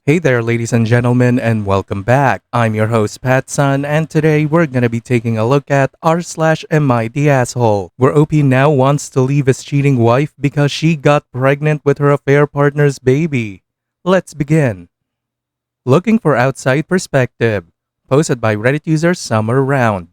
Hey there, ladies and gentlemen, and welcome back. I'm your host, PattSun, and today we're gonna be taking a look at r/AmItheA asshole, where OP now wants to leave his cheating wife because she got pregnant with her affair partner's baby. Let's begin. Looking for outside perspective. Posted by Reddit user Summer Round.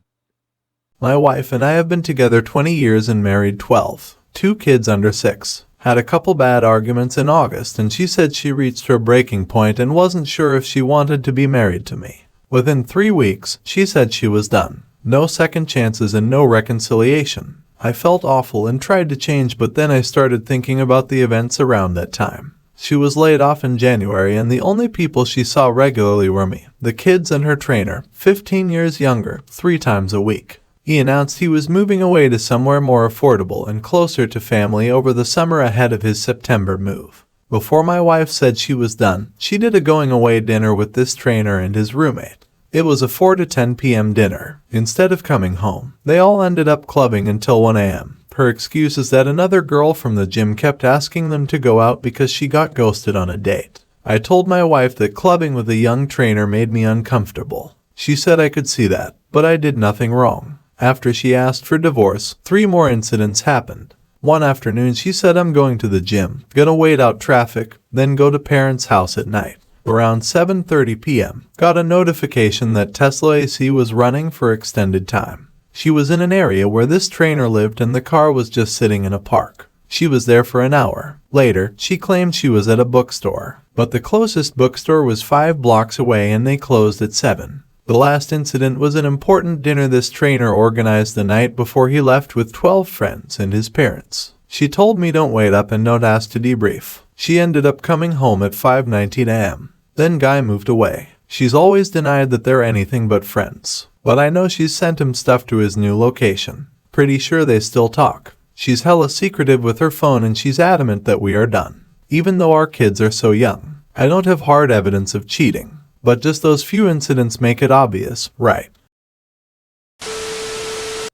My wife and I have been together 20 years and married 12. 2 kids under 6. Had a couple bad arguments in August, and she said she reached her breaking point and wasn't sure if she wanted to be married to me. Within 3 weeks, she said she was done. No second chances and no reconciliation. I felt awful and tried to change, but then I started thinking about the events around that time. She was laid off in January, and the only people she saw regularly were me, the kids, and her trainer, 15 years younger, 3 times a week. He announced he was moving away to somewhere more affordable and closer to family over the summer ahead of his September move. Before my wife said she was done, she did a going-away dinner with this trainer and his roommate. It was a 4 to 10 p.m. dinner. Instead of coming home, they all ended up clubbing until 1 a.m. Her excuse is that another girl from the gym kept asking them to go out because she got ghosted on a date. I told my wife that clubbing with a young trainer made me uncomfortable. She said I could see that, but I did nothing wrong. After she asked for divorce, 3 more incidents happened. One afternoon she said, "I'm going to the gym, gonna wait out traffic, then go to parents' house at night." Around 7:30 p.m., got a notification that Tesla AC was running for extended time. She was in an area where this trainer lived and the car was just sitting in a park. She was there for an hour. Later, she claimed she was at a bookstore, but the closest bookstore was 5 blocks away and they closed at 7. The last incident was an important dinner this trainer organized the night before he left with 12 friends and his parents. She told me don't wait up and don't ask to debrief. She ended up coming home at 5:19 a.m. Then guy moved away. She's always denied that they're anything but friends, but I know she's sent him stuff to his new location. Pretty sure they still talk. She's hella secretive with her phone and she's adamant that we are done. Even though our kids are so young, I don't have hard evidence of cheating. But just those few incidents make it obvious, right?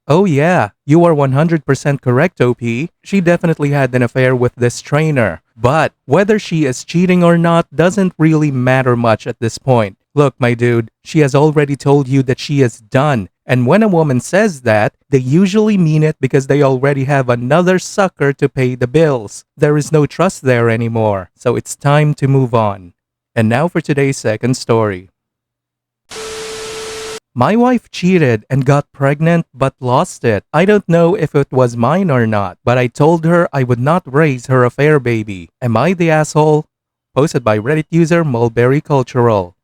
Oh yeah, you are 100% correct, OP. She definitely had an affair with this trainer. But whether she is cheating or not doesn't really matter much at this point. Look, my dude, she has already told you that she is done. And when a woman says that, they usually mean it because they already have another sucker to pay the bills. There is no trust there anymore, so it's time to move on. And now for today's second story. My wife cheated and got pregnant but lost it. I don't know if it was mine or not, but I told her I would not raise her affair baby. Am I the asshole? Posted by Reddit user Mulberry Cultural.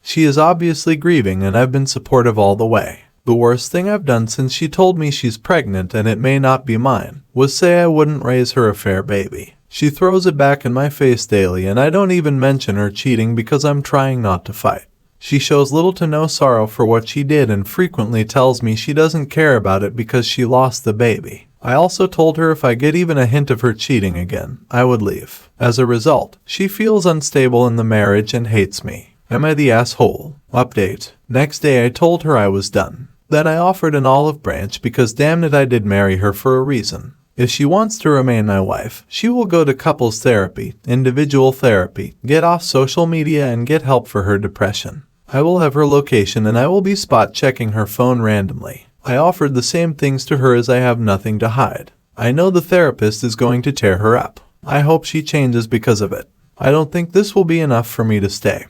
She is obviously grieving and I've been supportive all the way. The worst thing I've done since she told me she's pregnant and it may not be mine was say I wouldn't raise her affair baby. She throws it back in my face daily and I don't even mention her cheating because I'm trying not to fight. She shows little to no sorrow for what she did and frequently tells me she doesn't care about it because she lost the baby. I also told her if I get even a hint of her cheating again, I would leave. As a result, she feels unstable in the marriage and hates me. Am I the asshole? Update. Next day I told her I was done. Then I offered an olive branch because damn it I did marry her for a reason. If she wants to remain my wife, she will go to couples therapy, individual therapy, get off social media and get help for her depression. I will have her location and I will be spot checking her phone randomly. I offered the same things to her as I have nothing to hide. I know the therapist is going to tear her up. I hope she changes because of it. I don't think this will be enough for me to stay,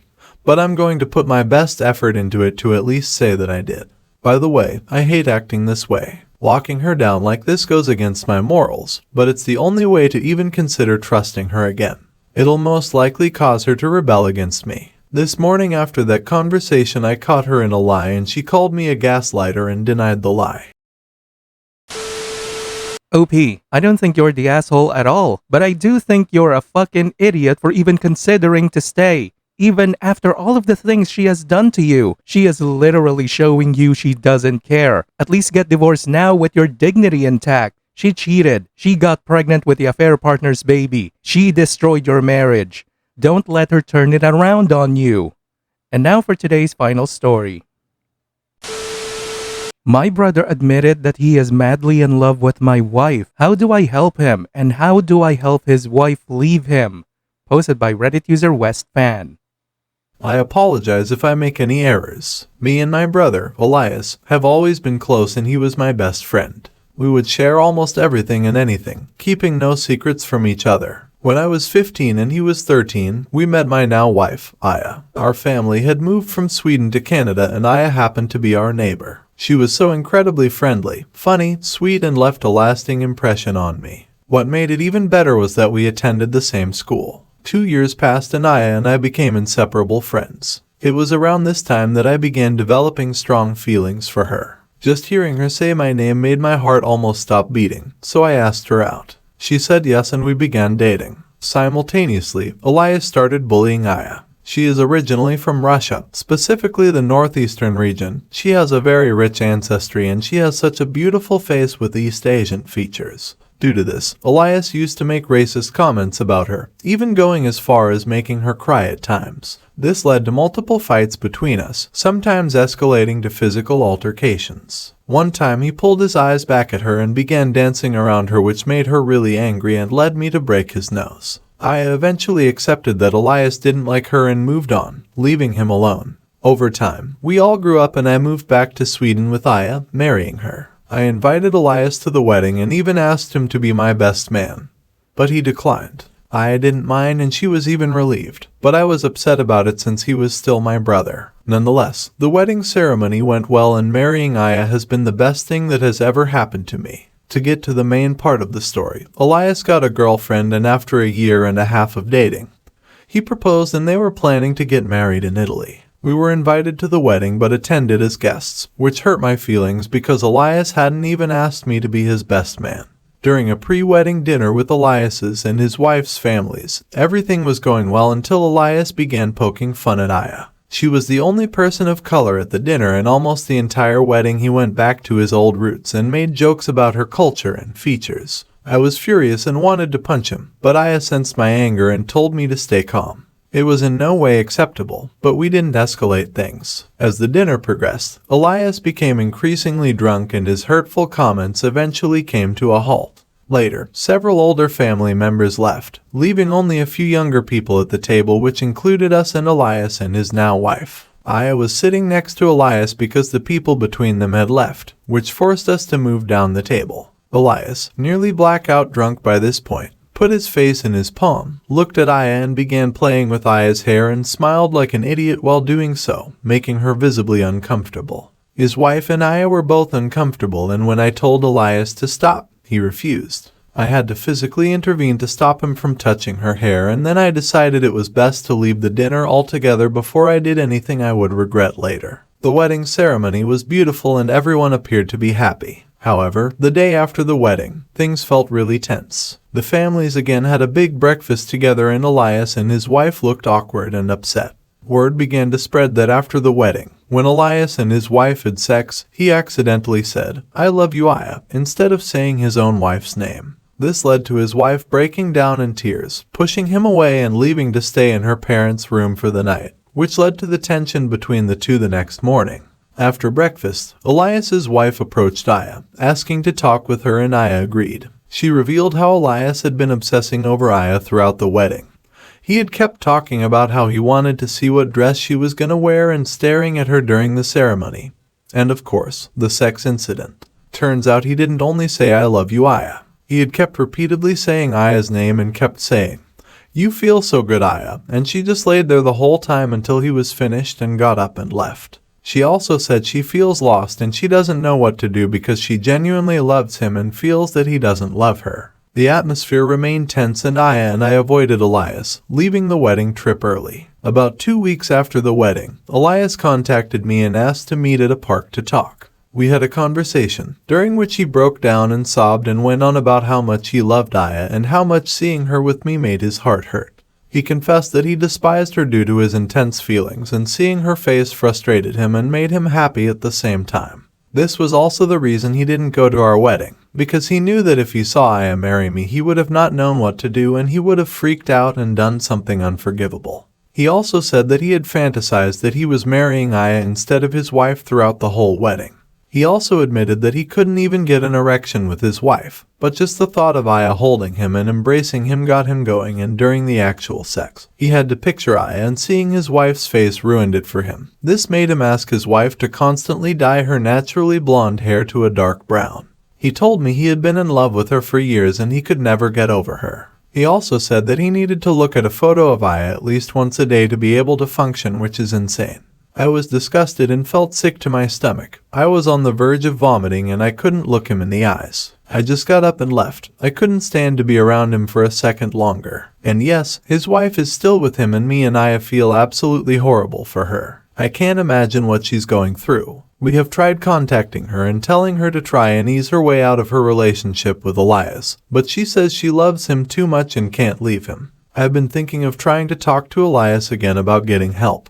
but I'm going to put my best effort into it to at least say that I did. By the way, I hate acting this way. Locking her down like this goes against my morals, but it's the only way to even consider trusting her again. It'll most likely cause her to rebel against me. This morning after that conversation I caught her in a lie and she called me a gaslighter and denied the lie. OP, I don't think you're the asshole at all, but I do think you're a fucking idiot for even considering to stay. Even after all of the things she has done to you, she is literally showing you she doesn't care. At least get divorced now with your dignity intact. She cheated. She got pregnant with the affair partner's baby. She destroyed your marriage. Don't let her turn it around on you. And now for today's final story. My brother admitted that he is madly in love with my wife. How do I help him? And how do I help his wife leave him? Posted by Reddit user West Fan. I apologize if I make any errors. Me and my brother, Elias, have always been close and he was my best friend. We would share almost everything and anything, keeping no secrets from each other. When I was 15 and he was 13, we met my now wife, Aya. Our family had moved from Sweden to Canada and Aya happened to be our neighbor. She was so incredibly friendly, funny, sweet, and left a lasting impression on me. What made it even better was that we attended the same school. 2 years passed and Aya and I became inseparable friends. It was around this time that I began developing strong feelings for her. Just hearing her say my name made my heart almost stop beating, so I asked her out. She said yes and we began dating. Simultaneously, Elias started bullying Aya. She is originally from Russia, specifically the northeastern region. She has a very rich ancestry and she has such a beautiful face with East Asian features. Due to this, Elias used to make racist comments about her, even going as far as making her cry at times. This led to multiple fights between us, sometimes escalating to physical altercations. One time he pulled his eyes back at her and began dancing around her, which made her really angry and led me to break his nose. I eventually accepted that Elias didn't like her and moved on, leaving him alone. Over time, we all grew up and I moved back to Sweden with Aya, marrying her. I invited Elias to the wedding and even asked him to be my best man. But he declined. Aya didn't mind and she was even relieved, but I was upset about it since he was still my brother. Nonetheless, the wedding ceremony went well and marrying Aya has been the best thing that has ever happened to me. To get to the main part of the story, Elias got a girlfriend and after a year and a half of dating, he proposed and they were planning to get married in Italy. We were invited to the wedding but attended as guests, which hurt my feelings because Elias hadn't even asked me to be his best man. During a pre-wedding dinner with Elias's and his wife's families, everything was going well until Elias began poking fun at Aya. She was the only person of color at the dinner and almost the entire wedding he went back to his old roots and made jokes about her culture and features. I was furious and wanted to punch him, but Aya sensed my anger and told me to stay calm. It was in no way acceptable, but we didn't escalate things. As the dinner progressed, Elias became increasingly drunk and his hurtful comments eventually came to a halt. Later, several older family members left, leaving only a few younger people at the table, which included us and Elias and his now wife. Aya was sitting next to Elias because the people between them had left, which forced us to move down the table. Elias, nearly blackout drunk by this point, put his face in his palm, looked at Aya and began playing with Aya's hair and smiled like an idiot while doing so, making her visibly uncomfortable. His wife and Aya were both uncomfortable, and when I told Elias to stop, he refused. I had to physically intervene to stop him from touching her hair, and then I decided it was best to leave the dinner altogether before I did anything I would regret later. The wedding ceremony was beautiful and everyone appeared to be happy. However, the day after the wedding, things felt really tense. The families again had a big breakfast together and Elias and his wife looked awkward and upset. Word began to spread that after the wedding, when Elias and his wife had sex, he accidentally said, "I love you, Aya," instead of saying his own wife's name. This led to his wife breaking down in tears, pushing him away and leaving to stay in her parents' room for the night, which led to the tension between the two the next morning. After breakfast, Elias's wife approached Aya, asking to talk with her and Aya agreed. She revealed how Elias had been obsessing over Aya throughout the wedding. He had kept talking about how he wanted to see what dress she was going to wear and staring at her during the ceremony. And of course, the sex incident. Turns out he didn't only say "I love you, Aya." He had kept repeatedly saying Aya's name and kept saying, "You feel so good, Aya," and she just laid there the whole time until he was finished and got up and left. She also said she feels lost and she doesn't know what to do because she genuinely loves him and feels that he doesn't love her. The atmosphere remained tense and Aya and I avoided Elias, leaving the wedding trip early. About 2 weeks after the wedding, Elias contacted me and asked to meet at a park to talk. We had a conversation, during which he broke down and sobbed and went on about how much he loved Aya and how much seeing her with me made his heart hurt. He confessed that he despised her due to his intense feelings, and seeing her face frustrated him and made him happy at the same time. This was also the reason he didn't go to our wedding, because he knew that if he saw Aya marry me, he would have not known what to do and he would have freaked out and done something unforgivable. He also said that he had fantasized that he was marrying Aya instead of his wife throughout the whole wedding. He also admitted that he couldn't even get an erection with his wife, but just the thought of Aya holding him and embracing him got him going, and during the actual sex, he had to picture Aya, and seeing his wife's face ruined it for him. This made him ask his wife to constantly dye her naturally blonde hair to a dark brown. He told me he had been in love with her for years and he could never get over her. He also said that he needed to look at a photo of Aya at least once a day to be able to function, which is insane. I was disgusted and felt sick to my stomach. I was on the verge of vomiting and I couldn't look him in the eyes. I just got up and left. I couldn't stand to be around him for a second longer. And yes, his wife is still with him, and me and I feel absolutely horrible for her. I can't imagine what she's going through. We have tried contacting her and telling her to try and ease her way out of her relationship with Elias, but she says she loves him too much and can't leave him. I've been thinking of trying to talk to Elias again about getting help,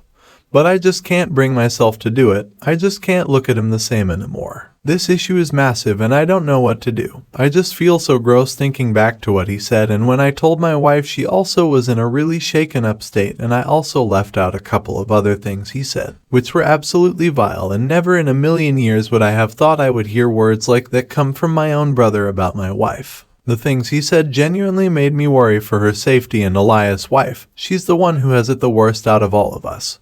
but I just can't bring myself to do it. I just can't look at him the same anymore. This issue is massive and I don't know what to do. I just feel so gross thinking back to what he said, and when I told my wife, she also was in a really shaken up state, and I also left out a couple of other things he said, which were absolutely vile, and never in a million years would I have thought I would hear words like that come from my own brother about my wife. The things he said genuinely made me worry for her safety and Elias' wife. She's the one who has it the worst out of all of us.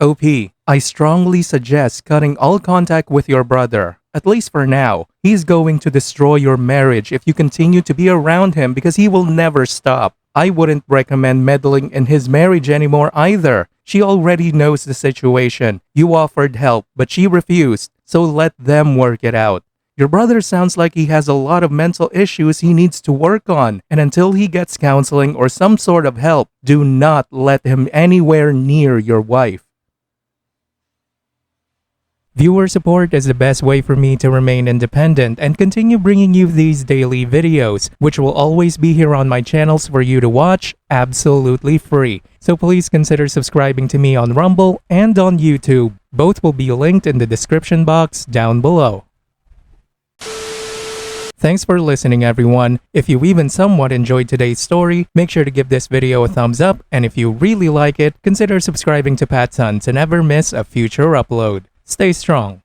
OP, I strongly suggest cutting all contact with your brother, at least for now. He's going to destroy your marriage if you continue to be around him, because he will never stop. I wouldn't recommend meddling in his marriage anymore either. She already knows the situation. You offered help, but she refused, so let them work it out. Your brother sounds like he has a lot of mental issues he needs to work on, and until he gets counseling or some sort of help, do not let him anywhere near your wife. Viewer support is the best way for me to remain independent and continue bringing you these daily videos, which will always be here on my channels for you to watch absolutely free. So please consider subscribing to me on Rumble and on YouTube. Both will be linked in the description box down below. Thanks for listening, everyone. If you even somewhat enjoyed today's story, make sure to give this video a thumbs up, and if you really like it, consider subscribing to PattSun to never miss a future upload. Stay strong.